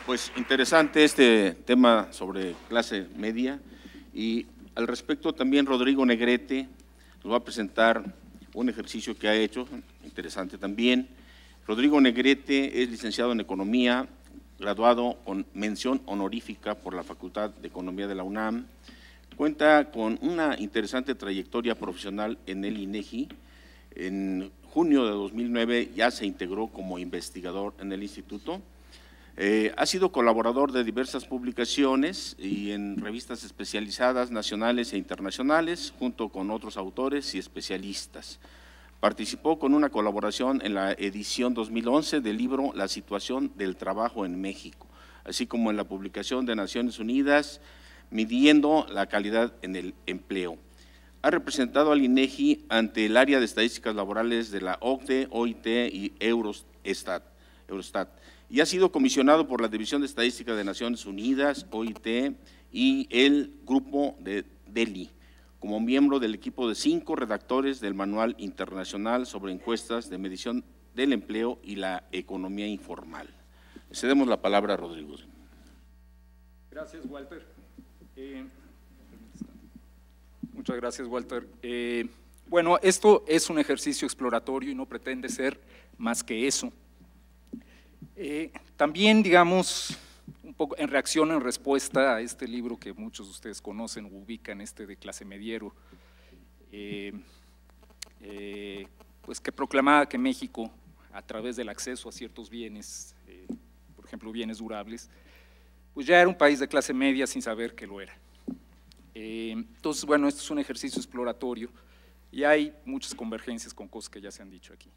Pues interesante este tema sobre clase media y al respecto también Rodrigo Negrete nos va a presentar un ejercicio que ha hecho, interesante también. Rodrigo Negrete es licenciado en Economía, graduado con mención honorífica por la Facultad de Economía de la UNAM. Cuenta con una interesante trayectoria profesional en el INEGI. En junio de 2009 ya se integró como investigador en el instituto. Ha sido colaborador de diversas publicaciones y en revistas especializadas nacionales e internacionales, junto con otros autores y especialistas. Participó con una colaboración en la edición 2011 del libro La situación del trabajo en México, así como en la publicación de Naciones Unidas, Midiendo la calidad en el empleo. Ha representado al INEGI ante el área de estadísticas laborales de la OCDE, OIT y Eurostat, y ha sido comisionado por la División de Estadística de Naciones Unidas, OIT y el Grupo de Delhi, como miembro del equipo de 5 redactores del Manual Internacional sobre Encuestas de Medición del Empleo y la Economía Informal. Cedemos la palabra a Rodrigo. Gracias, Walter. Muchas gracias, Walter. Bueno, esto es un ejercicio exploratorio y no pretende ser más que eso. También, digamos, un poco en reacción, en respuesta a este libro que muchos de ustedes conocen o ubican, de clase mediero, pues que proclamaba que México, a través del acceso a ciertos bienes, por ejemplo, bienes durables, pues ya era un país de clase media sin saber que lo era. Entonces, bueno, esto es un ejercicio exploratorio y hay muchas convergencias con cosas que ya se han dicho aquí.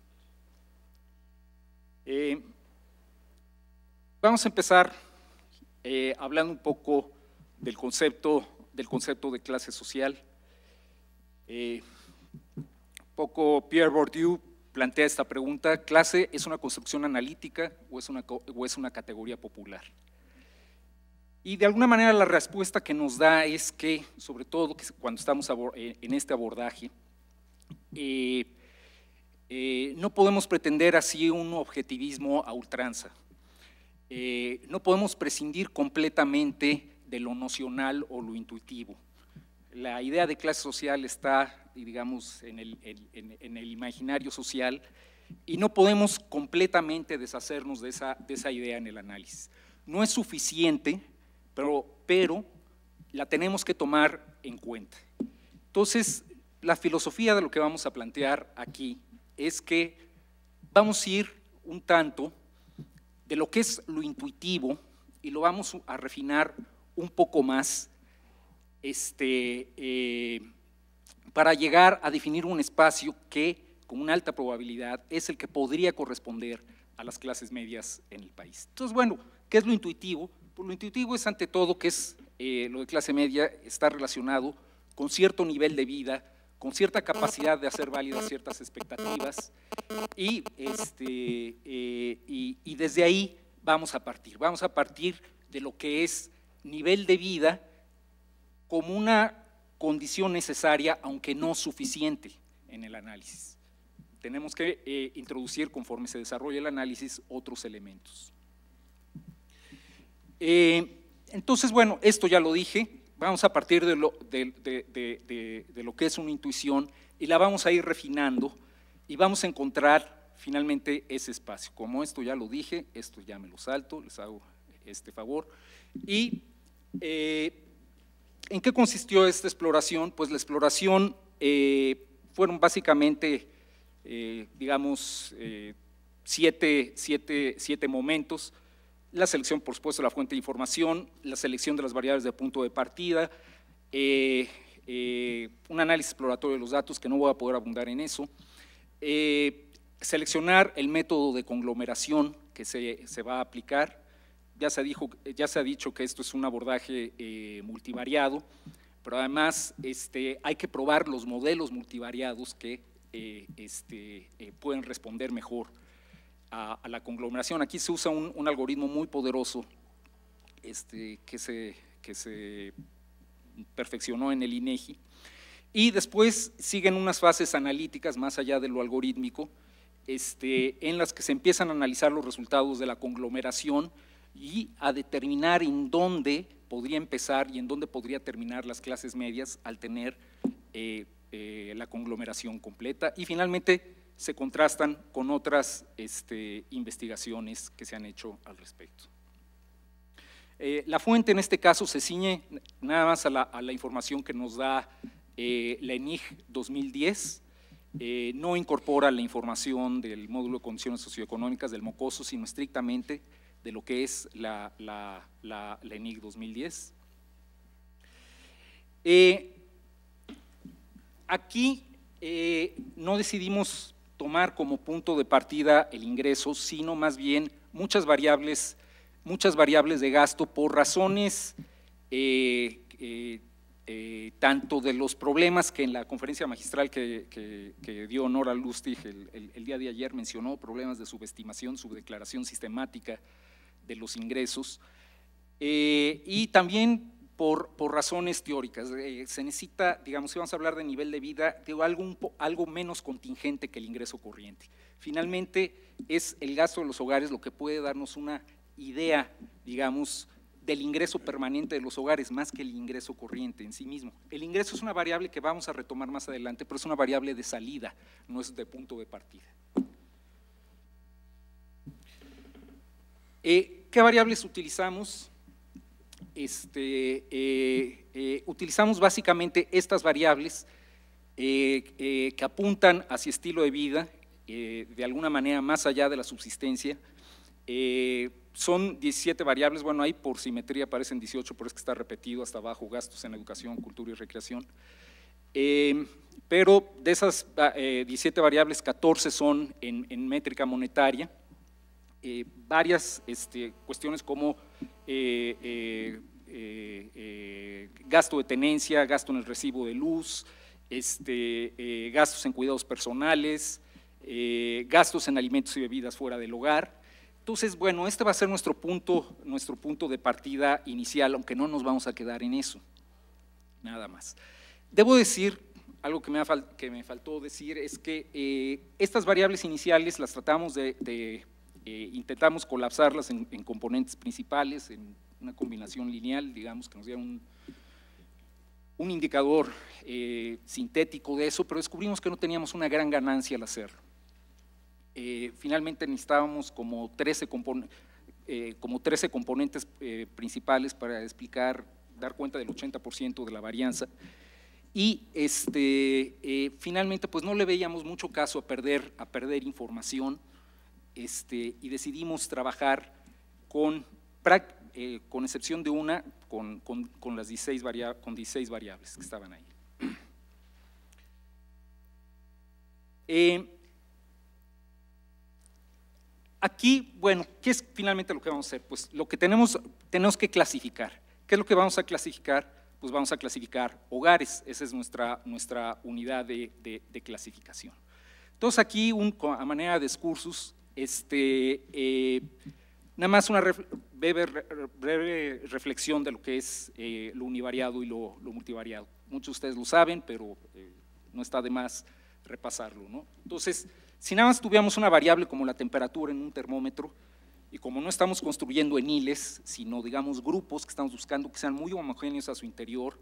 Vamos a empezar hablando un poco del concepto de clase social. Pierre Bourdieu plantea esta pregunta: ¿clase es una construcción analítica o es una categoría popular? Y de alguna manera la respuesta que nos da es que, sobre todo cuando estamos en este abordaje, no podemos pretender así un objetivismo a ultranza. No podemos prescindir completamente de lo nocional o lo intuitivo. La idea de clase social está, digamos, en el imaginario social y no podemos completamente deshacernos de esa idea en el análisis. No es suficiente, pero la tenemos que tomar en cuenta. Entonces, la filosofía de lo que vamos a plantear aquí es que vamos a ir un tanto de lo que es lo intuitivo y lo vamos a refinar un poco más para llegar a definir un espacio que, con una alta probabilidad, es el que podría corresponder a las clases medias en el país. Entonces, bueno, ¿qué es lo intuitivo? Pues lo intuitivo es, ante todo, que es lo de clase media, está relacionado con cierto nivel de vida, con cierta capacidad de hacer válidas ciertas expectativas y desde ahí vamos a partir de lo que es nivel de vida como una condición necesaria, aunque no suficiente en el análisis. Tenemos que introducir, conforme se desarrolla el análisis, otros elementos. Entonces, bueno, esto ya lo dije. Vamos a partir de lo que es una intuición y la vamos a ir refinando y vamos a encontrar finalmente ese espacio. Como esto ya lo dije, esto ya me lo salto, les hago este favor. ¿Y en qué consistió esta exploración? Pues la exploración fueron básicamente, digamos, siete momentos. La selección, por supuesto, de la fuente de información, la selección de las variables de punto de partida, un análisis exploratorio de los datos, que no voy a poder abundar en eso, seleccionar el método de conglomeración que se va a aplicar. Ya se ha dicho que esto es un abordaje multivariado, pero además hay que probar los modelos multivariados que pueden responder mejor a la conglomeración. Aquí se usa un algoritmo muy poderoso que se perfeccionó en el INEGI, y después siguen unas fases analíticas más allá de lo algorítmico, en las que se empiezan a analizar los resultados de la conglomeración, y a determinar en dónde podría empezar y en dónde podría terminar las clases medias al tener la conglomeración completa, y finalmente se contrastan con otras investigaciones que se han hecho al respecto. La fuente en este caso se ciñe nada más a la información que nos da la ENIG 2010, no incorpora la información del módulo de condiciones socioeconómicas del mocoso, sino estrictamente de lo que es la ENIG 2010. Aquí no decidimos tomar como punto de partida el ingreso, sino más bien muchas variables de gasto por razones tanto de los problemas que en la conferencia magistral que dio Nora Lustig el día de ayer mencionó, problemas de subestimación, subdeclaración sistemática de los ingresos, y también por razones teóricas. Se necesita, digamos, si vamos a hablar de nivel de vida, digo, algo menos contingente que el ingreso corriente. Finalmente, es el gasto de los hogares lo que puede darnos una idea, digamos, del ingreso permanente de los hogares, más que el ingreso corriente en sí mismo. El ingreso es una variable que vamos a retomar más adelante, pero es una variable de salida, no es de punto de partida. ¿Qué variables utilizamos? Utilizamos básicamente estas variables que apuntan hacia estilo de vida, de alguna manera más allá de la subsistencia. Son 17 variables, bueno, ahí por simetría aparecen 18, pero es que está repetido hasta abajo: gastos en educación, cultura y recreación. Pero de esas 17 variables, 14 son en métrica monetaria. Varias cuestiones como gasto de tenencia, gasto en el recibo de luz, gastos en cuidados personales, gastos en alimentos y bebidas fuera del hogar. Entonces, bueno, este va a ser nuestro punto de partida inicial, aunque no nos vamos a quedar en eso, nada más. Debo decir, algo que me faltó decir, es que estas variables iniciales las tratamos intentamos colapsarlas en componentes principales, en una combinación lineal, digamos, que nos diera un indicador sintético de eso, pero descubrimos que no teníamos una gran ganancia al hacerlo. Finalmente necesitábamos como 13 componentes principales para dar cuenta del 80% de la varianza, y finalmente pues no le veíamos mucho caso a perder información, y decidimos trabajar con excepción de una, con las 16 variables que estaban ahí. Aquí, bueno, ¿qué es finalmente lo que vamos a hacer? Pues lo que tenemos que clasificar. ¿Qué es lo que vamos a clasificar? Pues vamos a clasificar hogares, esa es nuestra unidad de clasificación. Entonces aquí, a manera de excursus, nada más una breve reflexión de lo que es lo univariado y lo multivariado. Muchos de ustedes lo saben, pero no está de más repasarlo, ¿no? Entonces, si nada más tuviéramos una variable como la temperatura en un termómetro, y como no estamos construyendo en hiles, sino digamos grupos que estamos buscando que sean muy homogéneos a su interior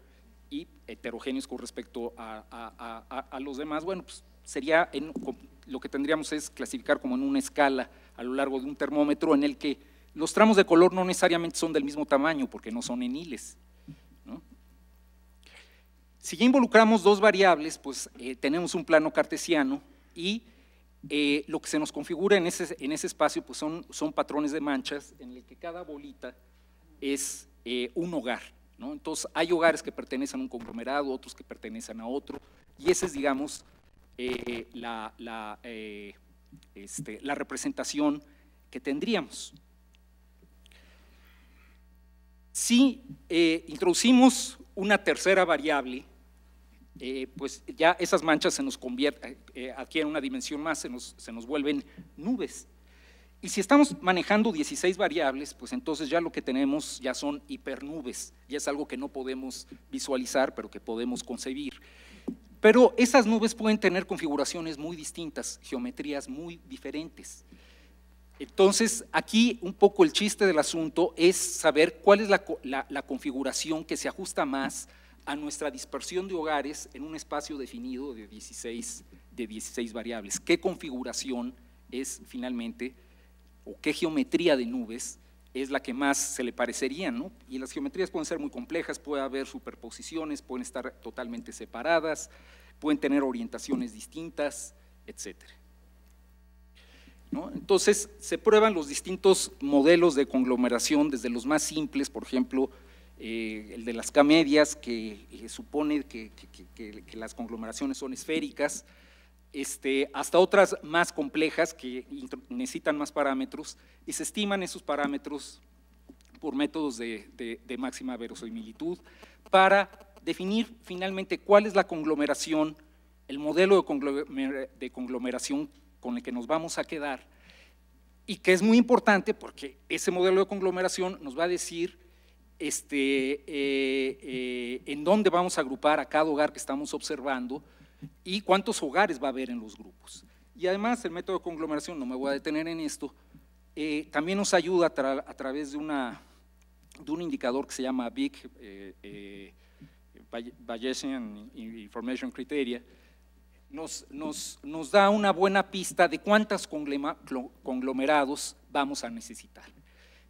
y heterogéneos con respecto a los demás, bueno, pues sería, lo que tendríamos es clasificar como en una escala a lo largo de un termómetro en el que los tramos de color no necesariamente son del mismo tamaño porque no son en hiles, ¿no? Si ya involucramos dos variables, pues tenemos un plano cartesiano y lo que se nos configura en ese espacio pues son patrones de manchas en el que cada bolita es un hogar, ¿no? Entonces hay hogares que pertenecen a un conglomerado, otros que pertenecen a otro, y esa es, digamos, la representación que tendríamos. Si introducimos una tercera variable, pues ya esas manchas se nos adquieren una dimensión más, se nos vuelven nubes. Y si estamos manejando 16 variables, pues entonces ya lo que tenemos ya son hipernubes, ya es algo que no podemos visualizar, pero que podemos concebir. Pero esas nubes pueden tener configuraciones muy distintas, geometrías muy diferentes. Entonces, aquí un poco el chiste del asunto es saber cuál es la configuración que se ajusta más a nuestra dispersión de hogares en un espacio definido de 16 variables. ¿Qué configuración es finalmente, o qué geometría de nubes es la que más se le parecería, ¿no? Y las geometrías pueden ser muy complejas, puede haber superposiciones, pueden estar totalmente separadas, pueden tener orientaciones distintas, etcétera, ¿no? Entonces, se prueban los distintos modelos de conglomeración, desde los más simples, por ejemplo, el de las K-medias, que supone que las conglomeraciones son esféricas, hasta otras más complejas que necesitan más parámetros, y se estiman esos parámetros por métodos de máxima verosimilitud para definir finalmente cuál es la conglomeración, el modelo de conglomeración con el que nos vamos a quedar, y que es muy importante porque ese modelo de conglomeración nos va a decir en dónde vamos a agrupar a cada hogar que estamos observando y cuántos hogares va a haber en los grupos. Y además el método de conglomeración, no me voy a detener en esto, también nos ayuda a través de un indicador que se llama BIC, Bayesian Information Criteria, nos da una buena pista de cuántos conglomerados vamos a necesitar.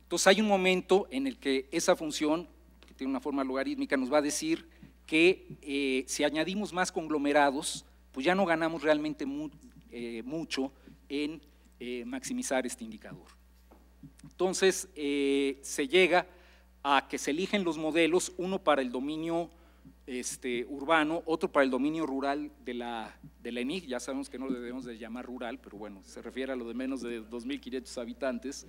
Entonces hay un momento en el que esa función, que tiene una forma logarítmica, nos va a decir que si añadimos más conglomerados, pues ya no ganamos realmente mucho en maximizar este indicador. Entonces se llega a que se eligen los modelos, uno para el dominio urbano, otro para el dominio rural de la ENIC. Ya sabemos que no le debemos de llamar rural, pero bueno, se refiere a lo de menos de 2.500 habitantes.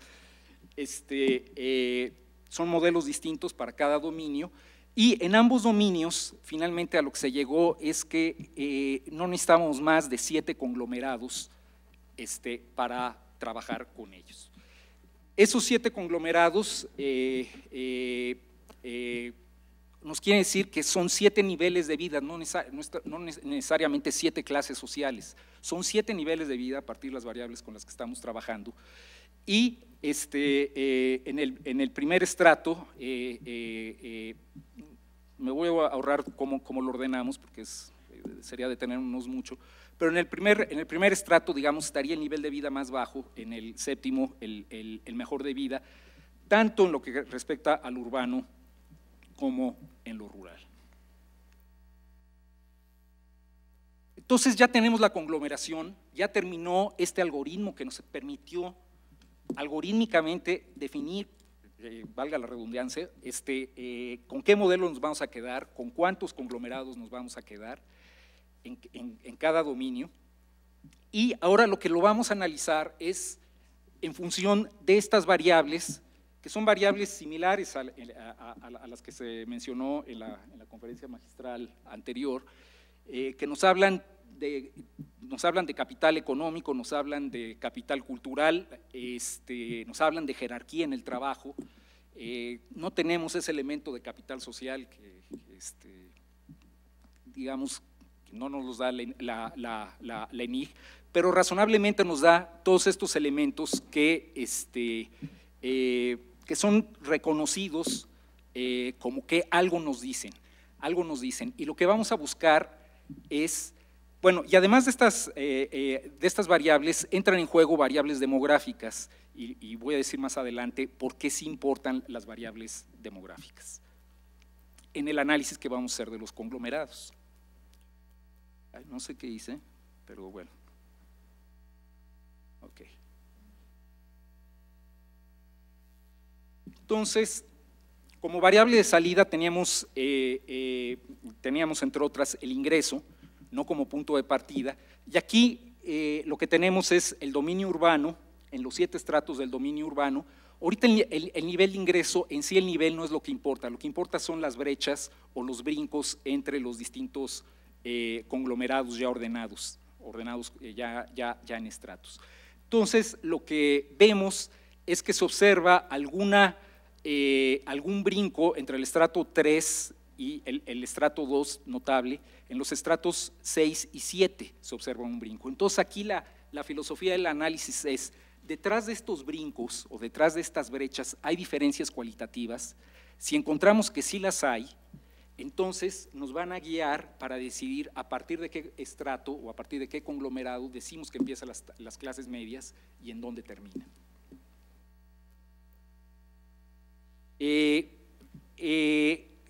Son modelos distintos para cada dominio, y en ambos dominios finalmente a lo que se llegó es que no necesitamos más de 7 conglomerados para trabajar con ellos. Esos 7 conglomerados nos quiere decir que son 7 niveles de vida, no necesariamente 7 clases sociales, son 7 niveles de vida a partir de las variables con las que estamos trabajando. Y en el primer estrato, me voy a ahorrar cómo lo ordenamos, porque sería detenernos mucho, pero en el primer estrato, digamos, estaría el nivel de vida más bajo, en el séptimo el mejor de vida, tanto en lo que respecta al urbano como en lo rural. Entonces ya tenemos la conglomeración, ya terminó este algoritmo que nos permitió algorítmicamente definir, valga la redundancia, con qué modelo nos vamos a quedar, con cuántos conglomerados nos vamos a quedar en cada dominio. Y ahora lo que lo vamos a analizar es en función de estas variables, que son variables similares a las que se mencionó en la conferencia magistral anterior, que nos hablan de capital económico, nos hablan de capital cultural, nos hablan de jerarquía en el trabajo. No tenemos ese elemento de capital social que digamos, que no nos los da la ENIG, pero razonablemente nos da todos estos elementos que son reconocidos como que algo nos dicen, y lo que vamos a buscar es, bueno, y además de estas variables, entran en juego variables demográficas, y voy a decir más adelante por qué sí importan las variables demográficas en el análisis que vamos a hacer de los conglomerados. Ay, no sé qué hice, pero bueno. Ok. Entonces, como variable de salida teníamos entre otras el ingreso, no como punto de partida, y aquí lo que tenemos es el dominio urbano, en los 7 estratos del dominio urbano. Ahorita el nivel de ingreso, en sí el nivel no es lo que importa son las brechas o los brincos entre los distintos conglomerados ya ordenados ya en estratos. Entonces, lo que vemos es que se observa algún brinco entre el estrato 3 y el estrato 2 notable. En los estratos 6 y 7 se observa un brinco. Entonces, aquí la filosofía del análisis es detrás de estos brincos o detrás de estas brechas hay diferencias cualitativas. Si encontramos que sí las hay, entonces nos van a guiar para decidir a partir de qué estrato o a partir de qué conglomerado decimos que empiezan las clases medias y en dónde terminan.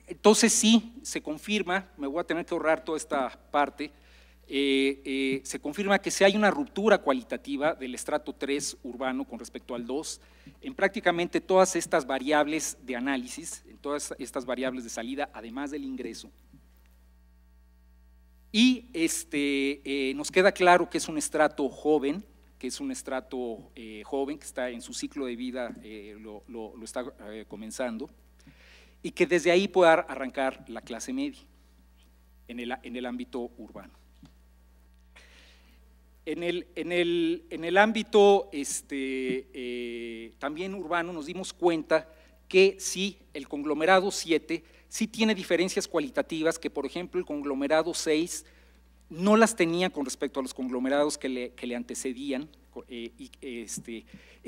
Entonces sí, se confirma, me voy a tener que ahorrar toda esta parte, se confirma que si hay una ruptura cualitativa del estrato 3 urbano con respecto al 2, en prácticamente todas estas variables de análisis, en todas estas variables de salida, además del ingreso. Y nos queda claro que es un estrato joven, que está en su ciclo de vida, lo está comenzando, y que desde ahí pueda arrancar la clase media en el ámbito urbano. En el ámbito también urbano nos dimos cuenta que sí, el conglomerado 7 sí tiene diferencias cualitativas que, por ejemplo, el conglomerado 6 no las tenía con respecto a los conglomerados que le antecedían, y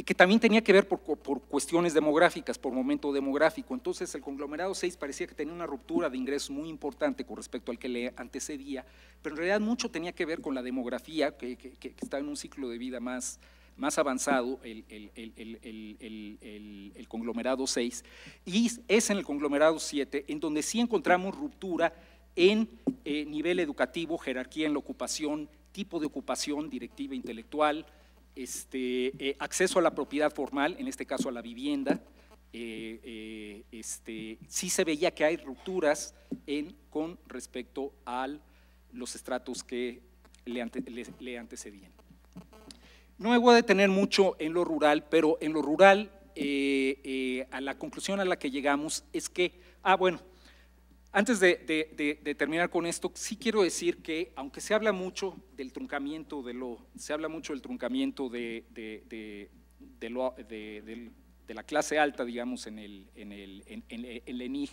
que también tenía que ver por cuestiones demográficas, por momento demográfico. Entonces el conglomerado 6 parecía que tenía una ruptura de ingresos muy importante con respecto al que le antecedía, pero en realidad mucho tenía que ver con la demografía, que está en un ciclo de vida más avanzado, el conglomerado 6, y es en el conglomerado 7 en donde sí encontramos ruptura en nivel educativo, jerarquía en la ocupación, tipo de ocupación, directiva intelectual, acceso a la propiedad formal, en este caso a la vivienda. Sí se veía que hay rupturas con respecto a los estratos que le antecedían. No me voy a detener mucho en lo rural, pero en lo rural a la conclusión a la que llegamos es que, bueno, antes de terminar con esto, sí quiero decir que, aunque se habla mucho del truncamiento de la clase alta, digamos, en el ENIG,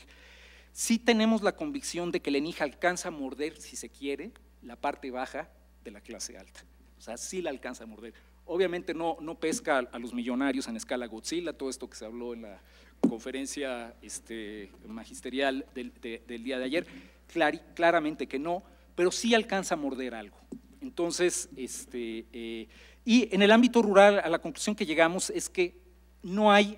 sí tenemos la convicción de que el ENIG alcanza a morder, si se quiere, la parte baja de la clase alta. O sea, sí la alcanza a morder. Obviamente no pesca a los millonarios en escala Godzilla, todo esto que se habló en la conferencia magisterial del día de ayer, claramente que no, pero sí alcanza a morder algo. Entonces, y en el ámbito rural, a la conclusión que llegamos es que no hay,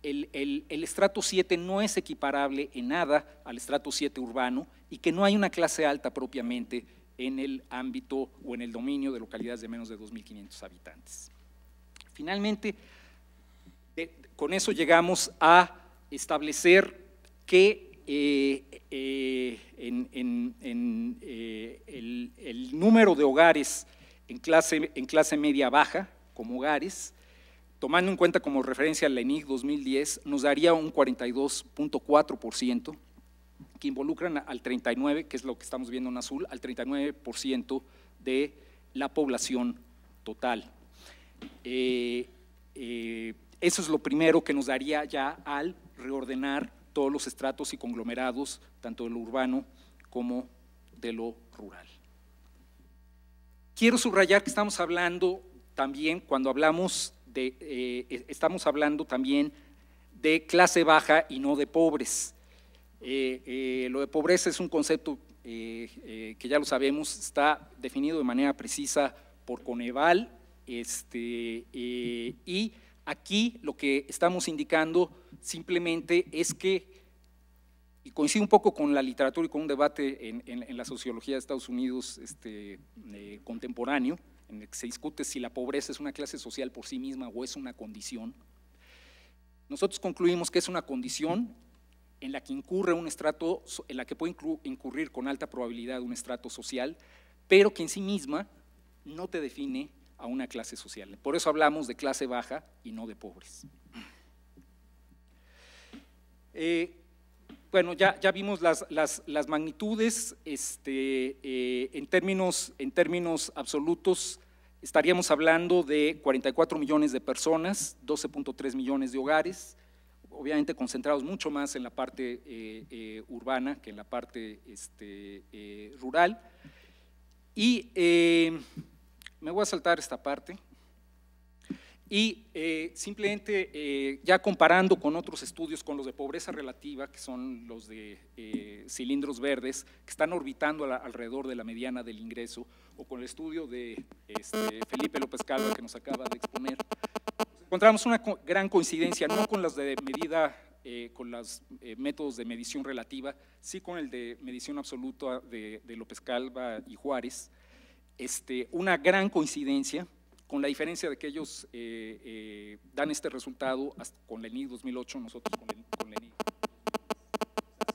el estrato 7 no es equiparable en nada al estrato 7 urbano y que no hay una clase alta propiamente en el ámbito o en el dominio de localidades de menos de 2.500 habitantes. Finalmente, con eso llegamos a establecer que el número de hogares en clase media baja, como hogares, tomando en cuenta como referencia la ENIG 2010, nos daría un 42.4%, que involucran al 39%, que es lo que estamos viendo en azul, al 39% de la población total. Eso es lo primero que nos daría ya al reordenar todos los estratos y conglomerados, tanto de lo urbano como de lo rural. Quiero subrayar que estamos hablando también, cuando hablamos estamos hablando también de clase baja y no de pobres. Lo de pobreza es un concepto que ya lo sabemos, está definido de manera precisa por Coneval, y aquí lo que estamos indicando simplemente es que, y coincide un poco con la literatura y con un debate en la sociología de Estados Unidos contemporáneo, en el que se discute si la pobreza es una clase social por sí misma o es una condición. Nosotros concluimos que es una condición en la que incurre un estrato, en la que puede incurrir con alta probabilidad un estrato social, pero que en sí misma no te define a una clase social. Por eso hablamos de clase baja y no de pobres. Bueno, ya vimos las magnitudes. En términos absolutos estaríamos hablando de 44 millones de personas, 12.3 millones de hogares, obviamente concentrados mucho más en la parte urbana que en la parte rural. Y me voy a saltar esta parte. Y simplemente ya comparando con otros estudios, con los de pobreza relativa, que son los de cilindros verdes, que están orbitando alrededor de la mediana del ingreso, o con el estudio de Felipe López Calva que nos acaba de exponer, encontramos una gran coincidencia, no con las de medida, con los métodos de medición relativa, sí con el de medición absoluta de López Calva y Juárez, una gran coincidencia, con la diferencia de que ellos dan este resultado con la ENIC 2008, nosotros con la ENIC.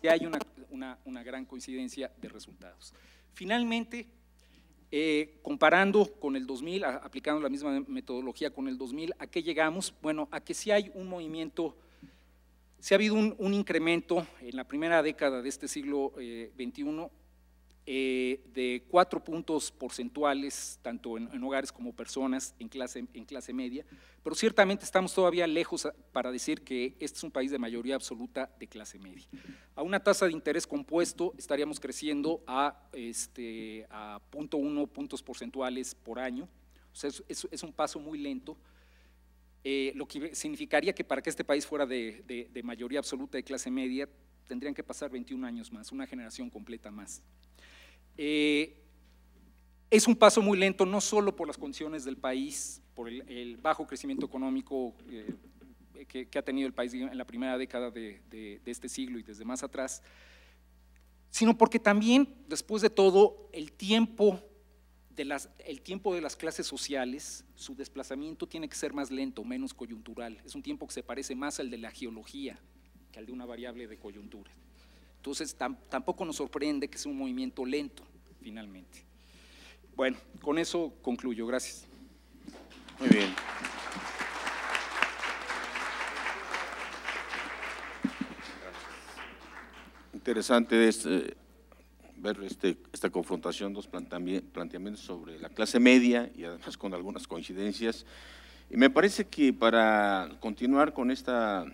Sí hay una gran coincidencia de resultados. Finalmente, comparando con el 2000, aplicando la misma metodología con el 2000, ¿a qué llegamos? Bueno, a que sí hay un movimiento, sí ha habido un incremento en la primera década de este siglo XXI, de 4 puntos porcentuales, tanto en hogares como personas en clase media, pero ciertamente estamos todavía lejos para decir que este es un país de mayoría absoluta de clase media. A una tasa de interés compuesto estaríamos creciendo a 0.1 puntos porcentuales por año, o sea, es un paso muy lento, lo que significaría que para que este país fuera de mayoría absoluta de clase media, tendrían que pasar 21 años más, una generación completa más. Es un paso muy lento, no solo por las condiciones del país, por el bajo crecimiento económico que ha tenido el país en la primera década de este siglo y desde más atrás, sino porque también, después de todo, el tiempo de las clases sociales, su desplazamiento tiene que ser más lento, menos coyuntural. Es un tiempo que se parece más al de la geología que al de una variable de coyuntura. Entonces, tampoco nos sorprende que sea un movimiento lento, finalmente. Bueno, con eso concluyo. Gracias. Muy bien. Interesante ver esta confrontación, dos planteamientos sobre la clase media y además con algunas coincidencias. Y me parece que para continuar con esta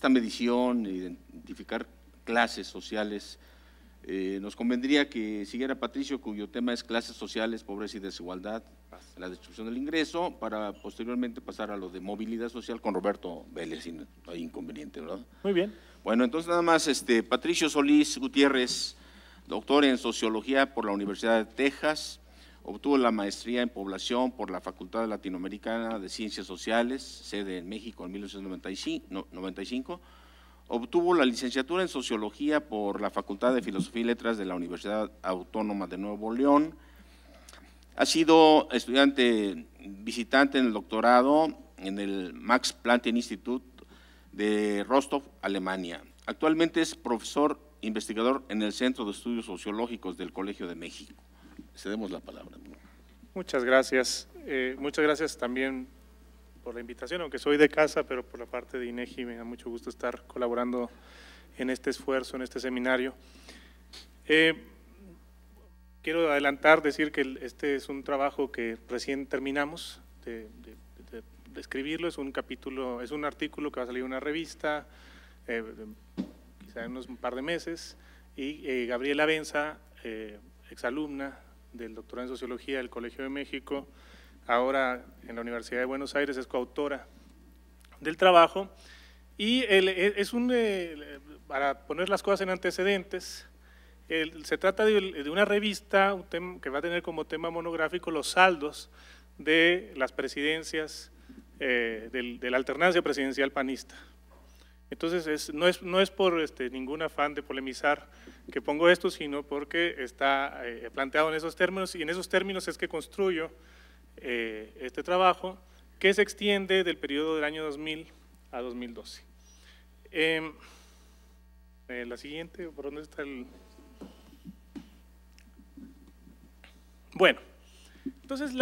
medición, identificar clases sociales, nos convendría que siguiera Patricio, cuyo tema es clases sociales, pobreza y desigualdad, la distribución del ingreso, para posteriormente pasar a lo de movilidad social con Roberto Vélez, si no hay inconveniente, ¿verdad? Muy bien. Bueno, entonces nada más, Patricio Solís Gutiérrez, doctor en Sociología por la Universidad de Texas, obtuvo la maestría en Población por la Facultad Latinoamericana de Ciencias Sociales, sede en México en 1995, obtuvo la licenciatura en Sociología por la Facultad de Filosofía y Letras de la Universidad Autónoma de Nuevo León, ha sido estudiante visitante en el doctorado en el Max Planck Institute de Rostock, Alemania. Actualmente es profesor investigador en el Centro de Estudios Sociológicos del Colegio de México. Cedemos la palabra. Muchas gracias. Muchas gracias también por la invitación, aunque soy de casa, pero por la parte de INEGI me da mucho gusto estar colaborando en este esfuerzo, en este seminario. Quiero adelantar, decir que este es un trabajo que recién terminamos de escribirlo, es un capítulo, es un artículo que va a salir en una revista, quizá en unos un par de meses, y Gabriela Benza, exalumna del doctorado en Sociología del Colegio de México, ahora en la Universidad de Buenos Aires, es coautora del trabajo, y para poner las cosas en antecedentes, se trata de una revista que va a tener como tema monográfico los saldos de las presidencias, de la alternancia presidencial panista. Entonces, no es por ningún afán de polemizar que pongo esto, sino porque está planteado en esos términos, y en esos términos es que construyo este trabajo, que se extiende del periodo del año 2000 a 2012. La siguiente, ¿por dónde está el...? Bueno, entonces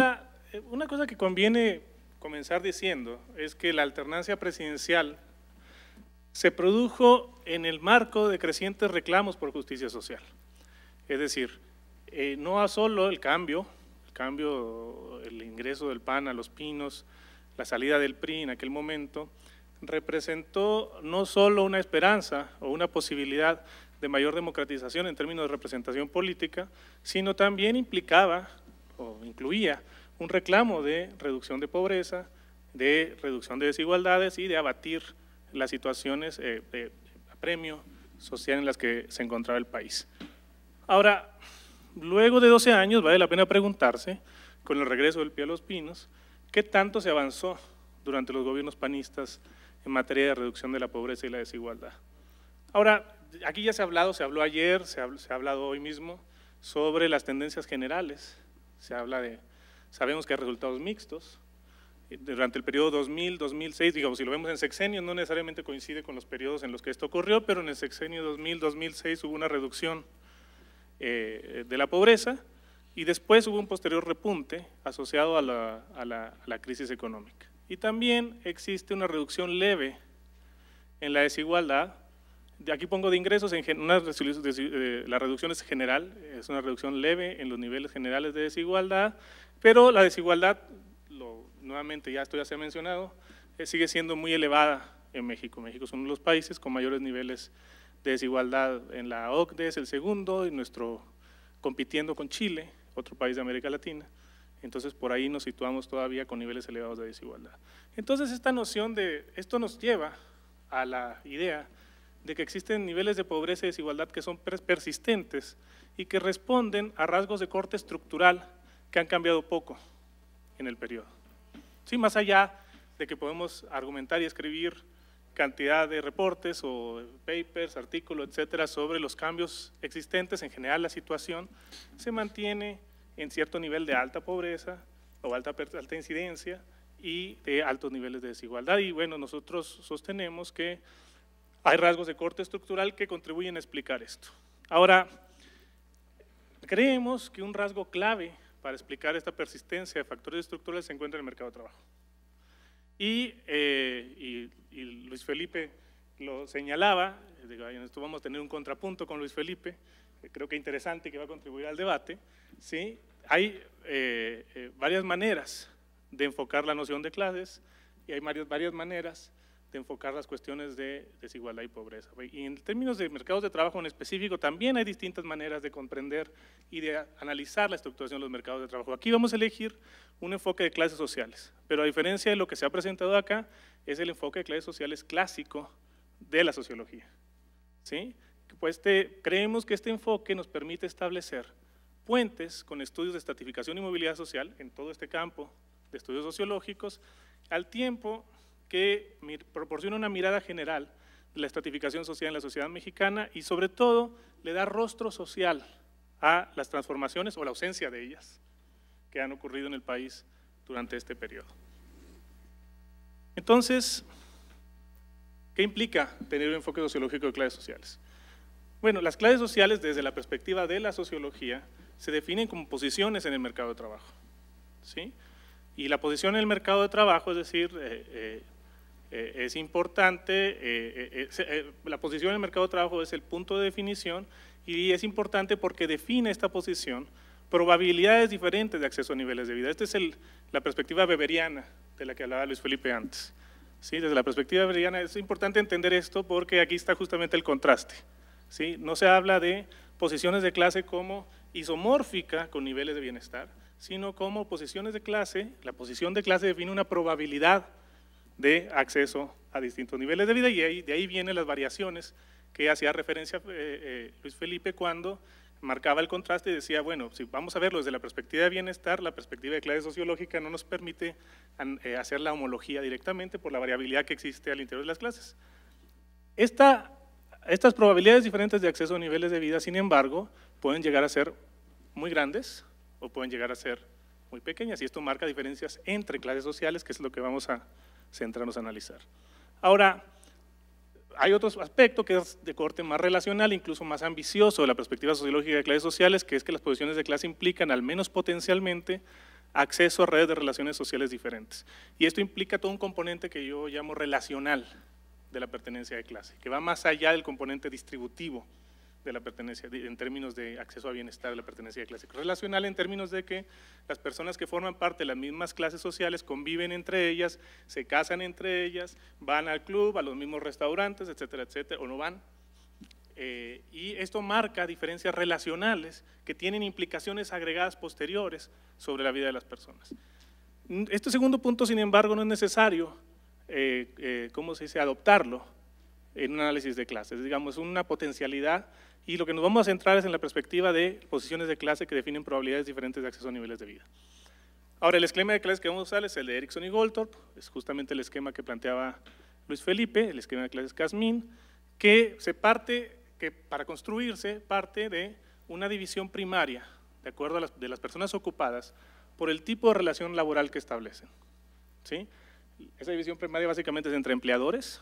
una cosa que conviene comenzar diciendo es que la alternancia presidencial se produjo en el marco de crecientes reclamos por justicia social. Es decir, no solo el cambio, el ingreso del PAN a Los Pinos, la salida del PRI en aquel momento, representó no solo una esperanza o una posibilidad de mayor democratización en términos de representación política, sino también implicaba o incluía un reclamo de reducción de pobreza, de reducción de desigualdades y de abatir las situaciones de apremio social en las que se encontraba el país. Ahora, luego de 12 años, vale la pena preguntarse, con el regreso del Pío a los Pinos, ¿qué tanto se avanzó durante los gobiernos panistas en materia de reducción de la pobreza y la desigualdad? Ahora, aquí ya se habló ayer, se ha hablado hoy mismo sobre las tendencias generales. Sabemos que hay resultados mixtos. Durante el periodo 2000-2006, digamos, si lo vemos en sexenios, no necesariamente coincide con los periodos en los que esto ocurrió, pero en el sexenio 2000-2006 hubo una reducción de la pobreza y después hubo un posterior repunte asociado a la crisis económica. Y también existe una reducción leve en la desigualdad. Aquí pongo de ingresos, la reducción es general, es una reducción leve en los niveles generales de desigualdad, pero la desigualdad, nuevamente ya esto ya se ha mencionado, sigue siendo muy elevada en México. México es uno de los países con mayores niveles de desigualdad en la OCDE, es el segundo, y compitiendo con Chile, otro país de América Latina. Entonces por ahí nos situamos todavía con niveles elevados de desigualdad. Entonces esto nos lleva a la idea de que existen niveles de pobreza y desigualdad que son persistentes y que responden a rasgos de corte estructural que han cambiado poco en el periodo. Sí, más allá de que podemos argumentar y escribir cantidad de reportes o papers, artículos, etcétera, sobre los cambios existentes, en general la situación se mantiene en cierto nivel de alta pobreza o alta incidencia y de altos niveles de desigualdad. Y bueno, nosotros sostenemos que hay rasgos de corte estructural que contribuyen a explicar esto. Ahora, creemos que un rasgo clave para explicar esta persistencia de factores estructurales se encuentra en el mercado de trabajo. Y Luis Felipe lo señalaba, en esto vamos a tener un contrapunto con Luis Felipe, creo que interesante, que va a contribuir al debate. ¿Sí? Hay varias maneras de enfocar la noción de clases y hay varias maneras de enfocar las cuestiones de desigualdad y pobreza. Y en términos de mercados de trabajo en específico, también hay distintas maneras de comprender y de analizar la estructuración de los mercados de trabajo. Aquí vamos a elegir un enfoque de clases sociales, pero a diferencia de lo que se ha presentado acá, es el enfoque de clases sociales clásico de la sociología. ¿Sí? Pues creemos que este enfoque nos permite establecer puentes con estudios de estratificación y movilidad social en todo este campo de estudios sociológicos, al tiempo que proporciona una mirada general de la estratificación social en la sociedad mexicana y sobre todo le da rostro social a las transformaciones o la ausencia de ellas que han ocurrido en el país durante este periodo. Entonces, ¿qué implica tener un enfoque sociológico de clases sociales? Bueno, las clases sociales desde la perspectiva de la sociología se definen como posiciones en el mercado de trabajo. ¿Sí? Y la posición en el mercado de trabajo, es decir, es importante, la posición en el mercado de trabajo es el punto de definición y es importante porque define esta posición probabilidades diferentes de acceso a niveles de vida. Esta es la perspectiva weberiana de la que hablaba Luis Felipe antes. ¿Sí? Desde la perspectiva weberiana es importante entender esto porque aquí está justamente el contraste. ¿Sí? No se habla de posiciones de clase como isomórfica con niveles de bienestar, sino como posiciones de clase. La posición de clase define una probabilidad de acceso a distintos niveles de vida y de ahí vienen las variaciones que hacía referencia Luis Felipe cuando marcaba el contraste y decía, bueno, si vamos a verlo desde la perspectiva de bienestar, la perspectiva de clase sociológica no nos permite hacer la homología directamente por la variabilidad que existe al interior de las clases. Estas probabilidades diferentes de acceso a niveles de vida, sin embargo, pueden llegar a ser muy grandes o pueden llegar a ser muy pequeñas y esto marca diferencias entre clases sociales, que es lo que vamos a centrarnos a analizar. Ahora, hay otro aspecto que es de corte más relacional, incluso más ambicioso de la perspectiva sociológica de clases sociales, que es que las posiciones de clase implican, al menos potencialmente, acceso a redes de relaciones sociales diferentes. Y esto implica todo un componente que yo llamo relacional de la pertenencia de clase, que va más allá del componente distributivo de la pertenencia, en términos de acceso a bienestar de la pertenencia de clase. Relacional en términos de que las personas que forman parte de las mismas clases sociales conviven entre ellas, se casan entre ellas, van al club, a los mismos restaurantes, etcétera, etcétera, o no van. Y esto marca diferencias relacionales que tienen implicaciones agregadas posteriores sobre la vida de las personas. Este segundo punto, sin embargo, no es necesario, ¿cómo se dice?, adoptarlo en un análisis de clases. Digamos, una potencialidad, y lo que nos vamos a centrar es en la perspectiva de posiciones de clase que definen probabilidades diferentes de acceso a niveles de vida. Ahora, el esquema de clases que vamos a usar es el de Erickson y Goldthorpe, es justamente el esquema que planteaba Luis Felipe, el esquema de clases Kazmin, que para construirse parte de una división primaria, de acuerdo a de las personas ocupadas, por el tipo de relación laboral que establecen, ¿sí? Esa división primaria básicamente es entre empleadores,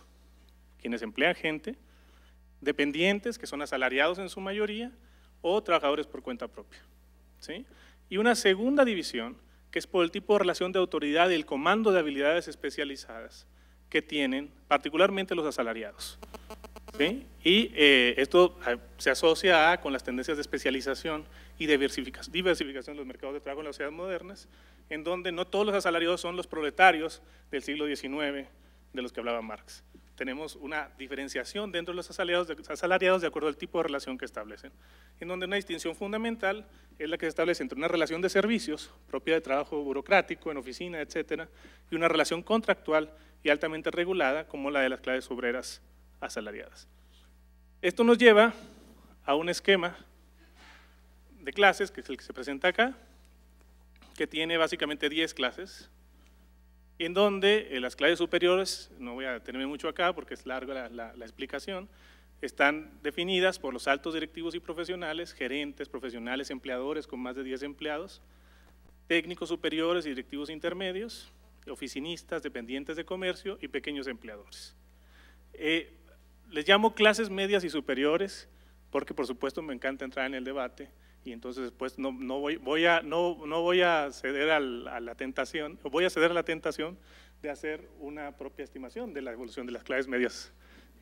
quienes emplean gente, dependientes, que son asalariados en su mayoría, o trabajadores por cuenta propia, ¿sí? Y una segunda división, que es por el tipo de relación de autoridad y el comando de habilidades especializadas que tienen particularmente los asalariados, ¿sí? Y esto se asocia con las tendencias de especialización y diversificación de los mercados de trabajo en las sociedades modernas, en donde no todos los asalariados son los proletarios del siglo XIX de los que hablaba Marx. Tenemos una diferenciación dentro de los asalariados de acuerdo al tipo de relación que establecen, en donde una distinción fundamental es la que se establece entre una relación de servicios, propia de trabajo burocrático, en oficina, etcétera, y una relación contractual y altamente regulada, como la de las clases obreras asalariadas. Esto nos lleva a un esquema de clases, que es el que se presenta acá, que tiene básicamente 10 clases, en donde las clases superiores, no voy a detenerme mucho acá porque es larga la explicación, están definidas por los altos directivos y profesionales, gerentes, profesionales, empleadores con más de 10 empleados, técnicos superiores y directivos intermedios, oficinistas, dependientes de comercio y pequeños empleadores. Les llamo clases medias y superiores porque por supuesto me encanta entrar en el debate y entonces después no voy a ceder a la tentación, o voy a ceder a la tentación de hacer una propia estimación de la evolución de las clases medias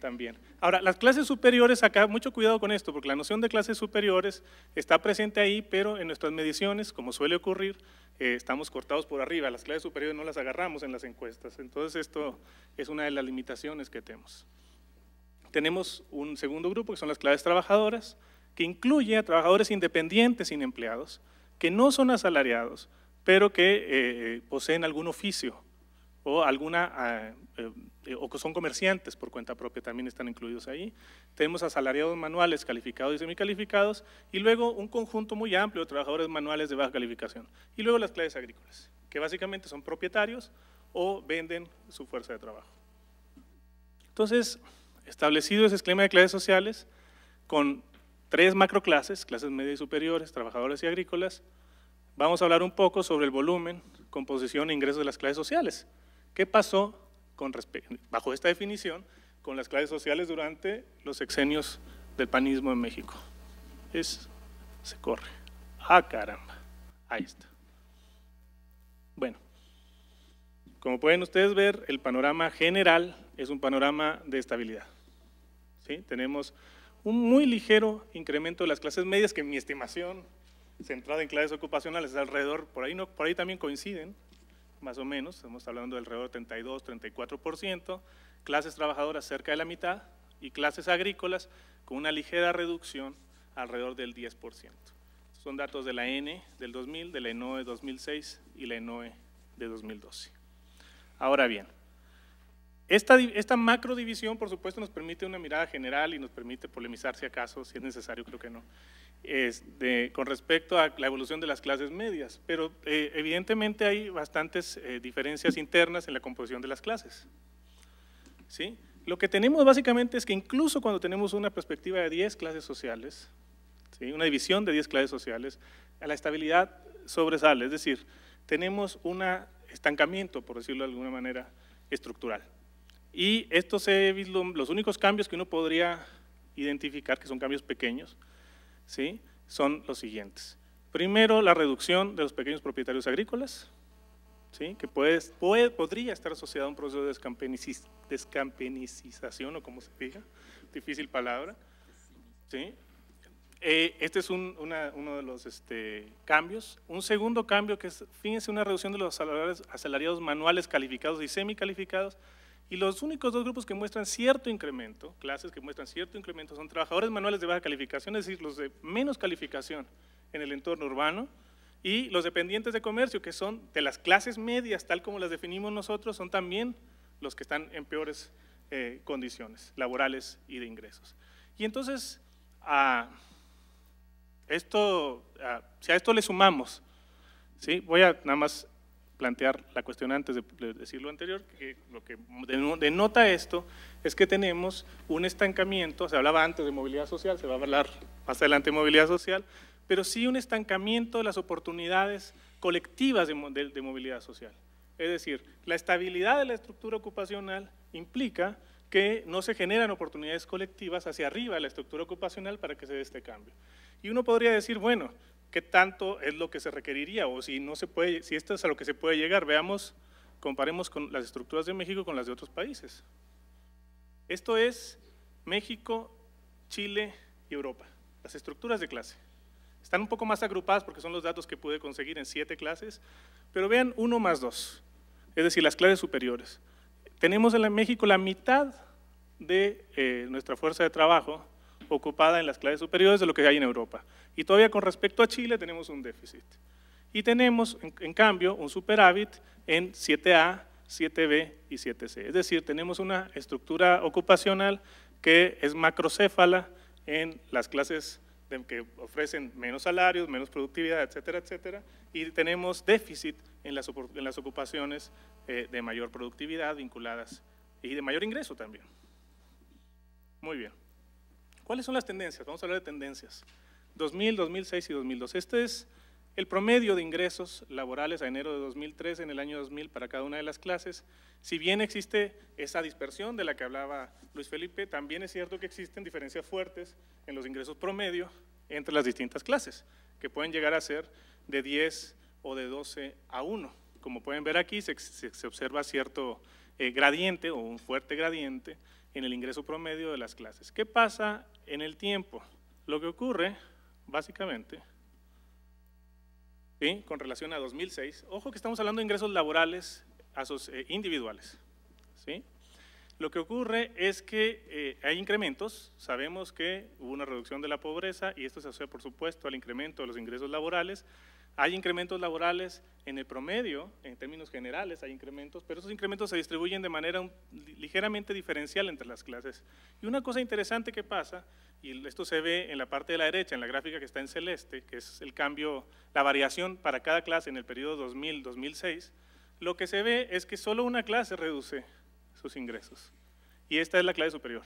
también. Ahora, las clases superiores, acá mucho cuidado con esto, porque la noción de clases superiores está presente ahí, pero en nuestras mediciones, como suele ocurrir, estamos cortados por arriba, las clases superiores no las agarramos en las encuestas, entonces esto es una de las limitaciones que tenemos. Tenemos un segundo grupo que son las clases trabajadoras, que incluye a trabajadores independientes sin empleados, que no son asalariados, pero que poseen algún oficio o o que son comerciantes por cuenta propia, también están incluidos ahí. Tenemos asalariados manuales, calificados y semicalificados, y luego un conjunto muy amplio de trabajadores manuales de baja calificación. Y luego las clases agrícolas, que básicamente son propietarios o venden su fuerza de trabajo. Entonces, establecido ese esquema de clases sociales, con 3 macroclases, clases medias y superiores, trabajadores y agrícolas, vamos a hablar un poco sobre el volumen, composición e ingresos de las clases sociales. ¿Qué pasó bajo esta definición con las clases sociales durante los sexenios del panismo en México? Se corre. ¡Ah, caramba! Ahí está. Bueno, como pueden ustedes ver, el panorama general es un panorama de estabilidad, ¿sí? Tenemos un muy ligero incremento de las clases medias, que en mi estimación, centrada en clases ocupacionales, es alrededor, por ahí también coinciden, más o menos, estamos hablando de alrededor del 32, 34%, clases trabajadoras cerca de la mitad, y clases agrícolas con una ligera reducción alrededor del 10%. Son datos de la ENE del 2000, de la ENOE 2006 y la ENOE de 2012. Ahora bien, esta macro división, por supuesto, nos permite una mirada general y nos permite polemizar, si acaso, si es necesario, creo que no, con respecto a la evolución de las clases medias, pero evidentemente hay bastantes diferencias internas en la composición de las clases, ¿sí? Lo que tenemos básicamente es que incluso cuando tenemos una perspectiva de 10 clases sociales, ¿sí?, una división de 10 clases sociales, la estabilidad sobresale, es decir, tenemos un estancamiento, por decirlo de alguna manera, estructural. Y estos los únicos cambios que uno podría identificar, que son cambios pequeños, ¿sí?, son los siguientes. Primero, la reducción de los pequeños propietarios agrícolas, ¿sí?, que podría estar asociado a un proceso de descampenización, o como se diga, difícil palabra, ¿sí? Este es uno de los cambios. Un segundo cambio que es, fíjense, una reducción de los asalariados manuales calificados y semicalificados, y los únicos 2 grupos que muestran cierto incremento, clases que muestran cierto incremento, son trabajadores manuales de baja calificación, es decir, los de menos calificación en el entorno urbano, Y los dependientes de comercio, que son de las clases medias, tal como las definimos nosotros, son también los que están en peores condiciones laborales y de ingresos. Y entonces, si a esto le sumamos, ¿sí? Voy a nada más plantear la cuestión antes de decir lo anterior, que lo que denota esto es que tenemos un estancamiento, se hablaba antes de movilidad social, se va a hablar más adelante de movilidad social, pero sí un estancamiento de las oportunidades colectivas de movilidad social. Es decir, la estabilidad de la estructura ocupacional implica que no se generan oportunidades colectivas hacia arriba de la estructura ocupacional para que se dé este cambio. Y uno podría decir, bueno, ¿qué tanto es lo que se requeriría? O si no se puede, si esto es a lo que se puede llegar, veamos, comparemos con las estructuras de México con las de otros países. Esto es México, Chile y Europa, las estructuras de clase. Están un poco más agrupadas porque son los datos que pude conseguir en 7 clases, pero vean 1 más 2, es decir, las clases superiores. Tenemos en México la mitad de nuestra fuerza de trabajo ocupada en las clases superiores de lo que hay en Europa. Y todavía con respecto a Chile tenemos un déficit. Y tenemos, en cambio, un superávit en 7A, 7B y 7C. Es decir, tenemos una estructura ocupacional que es macrocéfala en las clases que ofrecen menos salarios, menos productividad, etcétera, etcétera, y tenemos déficit en las ocupaciones de mayor productividad vinculadas y de mayor ingreso también. Muy bien. ¿Cuáles son las tendencias? Vamos a hablar de tendencias. 2000, 2006 y 2002. Este es el promedio de ingresos laborales a enero de 2003 en el año 2000 para cada una de las clases. Si bien existe esa dispersión de la que hablaba Luis Felipe, también es cierto que existen diferencias fuertes en los ingresos promedio entre las distintas clases, que pueden llegar a ser de 10 o de 12 a 1. Como pueden ver aquí, se observa cierto gradiente o un fuerte gradiente en el ingreso promedio de las clases. ¿Qué pasa en el tiempo? Lo que ocurre, básicamente, ¿sí?, con relación a 2006, ojo que estamos hablando de ingresos laborales individuales, ¿sí? Lo que ocurre es que hay incrementos, sabemos que hubo una reducción de la pobreza y esto se asocia por supuesto al incremento de los ingresos laborales. Hay incrementos laborales en el promedio, en términos generales hay incrementos, pero esos incrementos se distribuyen de manera ligeramente diferencial entre las clases. Y una cosa interesante que pasa, y esto se ve en la parte de la derecha, en la gráfica que está en celeste, que es el cambio, la variación para cada clase en el periodo 2000-2006, lo que se ve es que solo una clase reduce sus ingresos, y esta es la clase superior.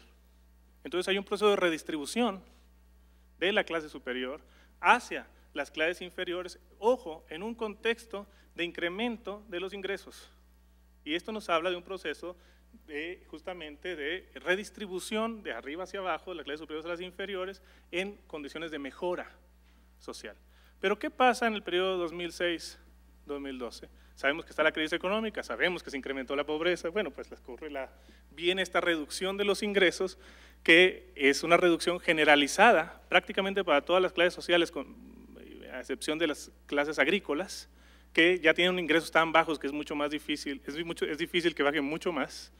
Entonces hay un proceso de redistribución de la clase superior hacia las clases inferiores, ojo, en un contexto de incremento de los ingresos. Y esto nos habla de un proceso justamente de redistribución de arriba hacia abajo, de las clases superiores a las inferiores, en condiciones de mejora social. Pero ¿qué pasa en el periodo 2006-2012? Sabemos que está la crisis económica, sabemos que se incrementó la pobreza, bueno, pues viene esta reducción de los ingresos, que es una reducción generalizada prácticamente para todas las clases sociales, a excepción de las clases agrícolas, que ya tienen ingresos tan bajos que es mucho más difícil, es difícil que bajen mucho más,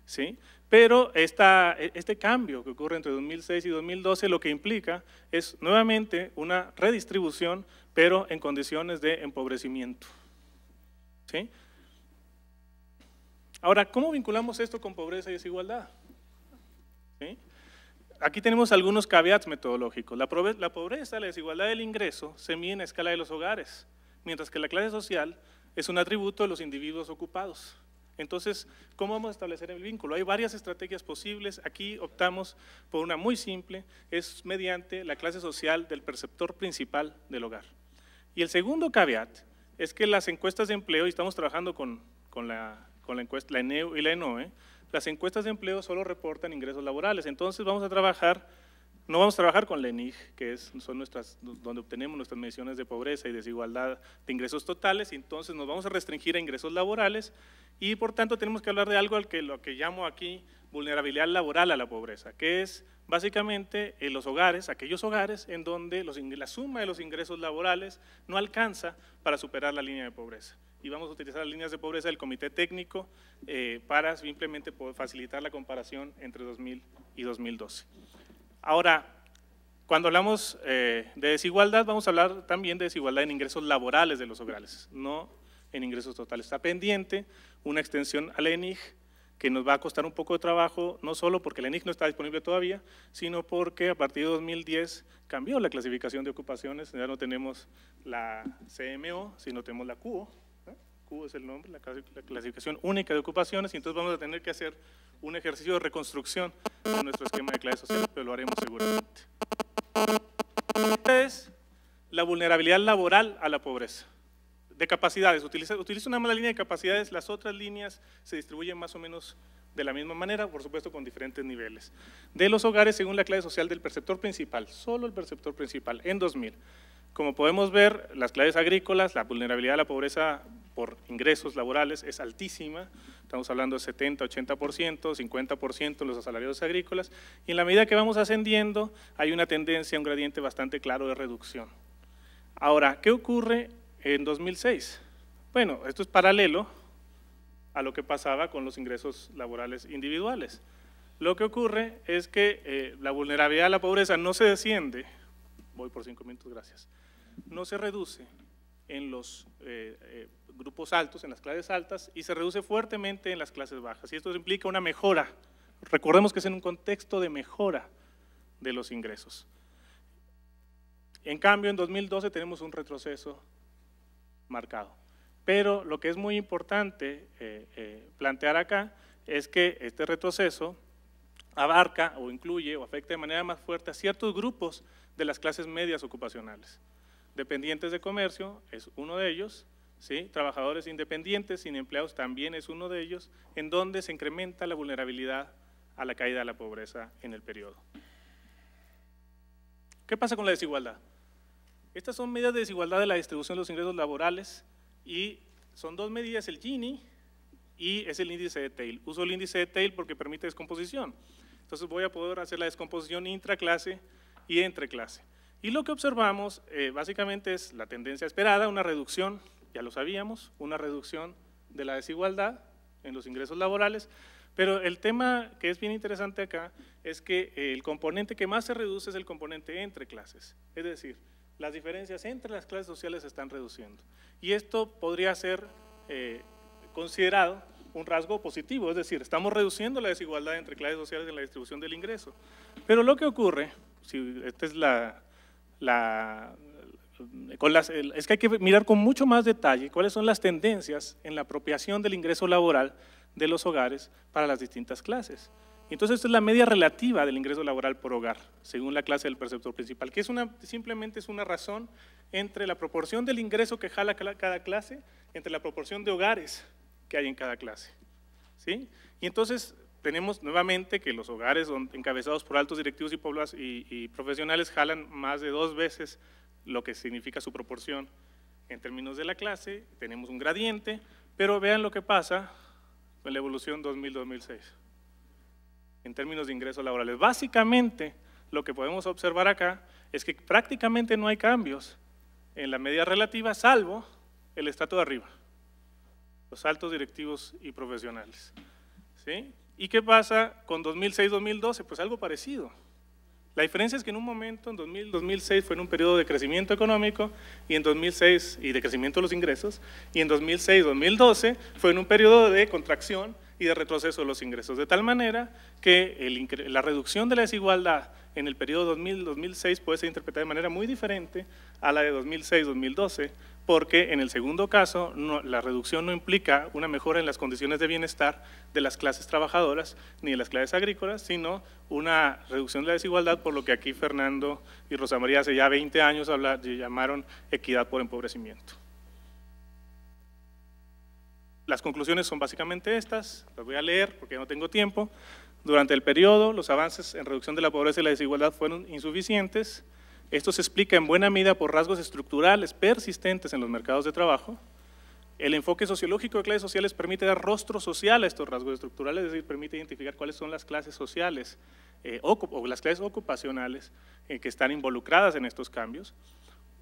¿sí? Pero este cambio que ocurre entre 2006 y 2012 lo que implica es nuevamente una redistribución, pero en condiciones de empobrecimiento, ¿sí? Ahora, ¿cómo vinculamos esto con pobreza y desigualdad? ¿Sí? Aquí tenemos algunos caveats metodológicos. La pobreza, la desigualdad del ingreso se mide en la escala de los hogares, mientras que la clase social es un atributo de los individuos ocupados. Entonces, ¿cómo vamos a establecer el vínculo? Hay varias estrategias posibles. Aquí optamos por una muy simple, es mediante la clase social del perceptor principal del hogar. Y el segundo caveat es que las encuestas de empleo, y estamos trabajando con la encuesta, la ENEU y la ENOE, las encuestas de empleo solo reportan ingresos laborales. Entonces no vamos a trabajar con la ENIG, que son donde obtenemos nuestras mediciones de pobreza y desigualdad de ingresos totales, y entonces nos vamos a restringir a ingresos laborales, y por tanto tenemos que hablar de algo lo que llamo aquí vulnerabilidad laboral a la pobreza, que es básicamente los hogares, aquellos hogares en donde la suma de los ingresos laborales no alcanza para superar la línea de pobreza. Y vamos a utilizar las líneas de pobreza del Comité Técnico para simplemente poder facilitar la comparación entre 2000 y 2012. Ahora, Cuando hablamos de desigualdad, vamos a hablar también de desigualdad en ingresos laborales de los hogares, no en ingresos totales. Está pendiente una extensión al ENIG, que nos va a costar un poco de trabajo, no solo porque el ENIG no está disponible todavía, sino porque a partir de 2010 cambió la clasificación de ocupaciones, ya no tenemos la CMO, sino tenemos la QO, QO es el nombre, la clasificación única de ocupaciones, y entonces vamos a tener que hacer un ejercicio de reconstrucción de nuestro esquema de clases sociales, pero lo haremos seguramente. Esta es la vulnerabilidad laboral a la pobreza. De capacidades, utilizo una mala línea de capacidades, las otras líneas se distribuyen más o menos de la misma manera, por supuesto con diferentes niveles. De los hogares según la clase social del perceptor principal, solo el perceptor principal, en 2000. Como podemos ver, las clases agrícolas, la vulnerabilidad a la pobreza por ingresos laborales es altísima, estamos hablando de 70, 80%, 50% en los asalariados agrícolas, y en la medida que vamos ascendiendo hay una tendencia, un gradiente bastante claro de reducción. Ahora, ¿qué ocurre en 2006? Bueno, esto es paralelo a lo que pasaba con los ingresos laborales individuales. Lo que ocurre es que la vulnerabilidad a la pobreza no se desciende, voy por 5 minutos, gracias, no se reduce en los grupos altos, en las clases altas, y se reduce fuertemente en las clases bajas. Y esto implica una mejora. Recordemos que es en un contexto de mejora de los ingresos. En cambio, en 2012 tenemos un retroceso marcado. Pero lo que es muy importante plantear acá es que este retroceso abarca o incluye o afecta de manera más fuerte a ciertos grupos de las clases medias ocupacionales. Dependientes de comercio es uno de ellos, ¿sí? Trabajadores independientes sin empleados también es uno de ellos, en donde se incrementa la vulnerabilidad a la caída de la pobreza en el periodo. ¿Qué pasa con la desigualdad? Estas son medidas de desigualdad de la distribución de los ingresos laborales y son dos medidas, el Gini y es el índice de Theil. Uso el índice de Theil porque permite descomposición. Entonces voy a poder hacer la descomposición intraclase y entreclase. Y lo que observamos básicamente es la tendencia esperada, una reducción, ya lo sabíamos, una reducción de la desigualdad en los ingresos laborales, pero el tema que es bien interesante acá es que el componente que más se reduce es el componente entre clases, es decir, las diferencias entre las clases sociales se están reduciendo. Y esto podría ser considerado un rasgo positivo, es decir, estamos reduciendo la desigualdad entre clases sociales en la distribución del ingreso. Pero lo que ocurre, si esta es es que hay que mirar con mucho más detalle cuáles son las tendencias en la apropiación del ingreso laboral de los hogares para las distintas clases. Entonces, esta es la media relativa del ingreso laboral por hogar, según la clase del perceptor principal, que simplemente es una razón entre la proporción del ingreso que jala cada clase, entre la proporción de hogares que hay en cada clase, ¿sí? Y entonces tenemos nuevamente que los hogares encabezados por altos directivos y profesionales jalan más de 2 veces lo que significa su proporción en términos de la clase, tenemos un gradiente, pero vean lo que pasa con la evolución 2000-2006. En términos de ingresos laborales. Básicamente, lo que podemos observar acá es que prácticamente no hay cambios en la media relativa, salvo el estrato de arriba, los altos directivos y profesionales, ¿sí? ¿Y qué pasa con 2006-2012? Pues algo parecido. La diferencia es que en un momento, en 2000-2006, fue en un periodo de crecimiento económico y en 2006, y de crecimiento de los ingresos, y en 2006-2012 fue en un periodo de contracción y de retroceso de los ingresos, de tal manera que la reducción de la desigualdad en el periodo 2000-2006 puede ser interpretada de manera muy diferente a la de 2006-2012, porque en el segundo caso la reducción no implica una mejora en las condiciones de bienestar de las clases trabajadoras ni de las clases agrícolas, sino una reducción de la desigualdad, por lo que aquí Fernando y Rosa María hace ya 20 años llamaron equidad por empobrecimiento. Las conclusiones son básicamente estas, las voy a leer porque no tengo tiempo. Durante el periodo, los avances en reducción de la pobreza y la desigualdad fueron insuficientes. Esto se explica en buena medida por rasgos estructurales persistentes en los mercados de trabajo. El enfoque sociológico de clases sociales permite dar rostro social a estos rasgos estructurales, es decir, permite identificar cuáles son las clases sociales o las clases ocupacionales que están involucradas en estos cambios.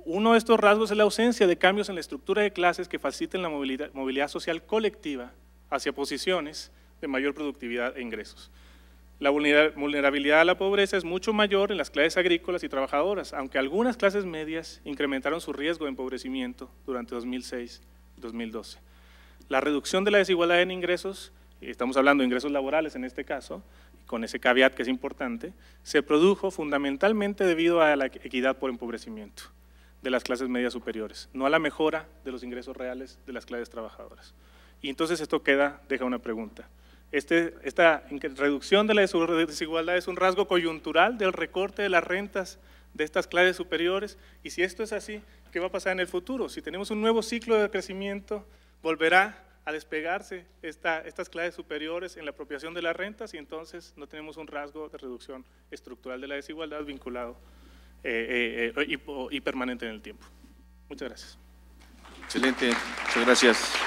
Uno de estos rasgos es la ausencia de cambios en la estructura de clases que faciliten la movilidad social colectiva hacia posiciones de mayor productividad e ingresos. La vulnerabilidad a la pobreza es mucho mayor en las clases agrícolas y trabajadoras, aunque algunas clases medias incrementaron su riesgo de empobrecimiento durante 2006-2012. La reducción de la desigualdad en ingresos, estamos hablando de ingresos laborales en este caso, con ese caveat que es importante, se produjo fundamentalmente debido a la equidad por empobrecimiento de las clases medias superiores, no a la mejora de los ingresos reales de las clases trabajadoras. Y entonces esto deja una pregunta. Esta reducción de la desigualdad es un rasgo coyuntural del recorte de las rentas de estas clases superiores, y si esto es así, ¿qué va a pasar en el futuro? Si tenemos un nuevo ciclo de crecimiento, volverá a despegarse estas clases superiores en la apropiación de las rentas, y entonces no tenemos un rasgo de reducción estructural de la desigualdad vinculado y permanente en el tiempo. Muchas gracias. Excelente, muchas gracias.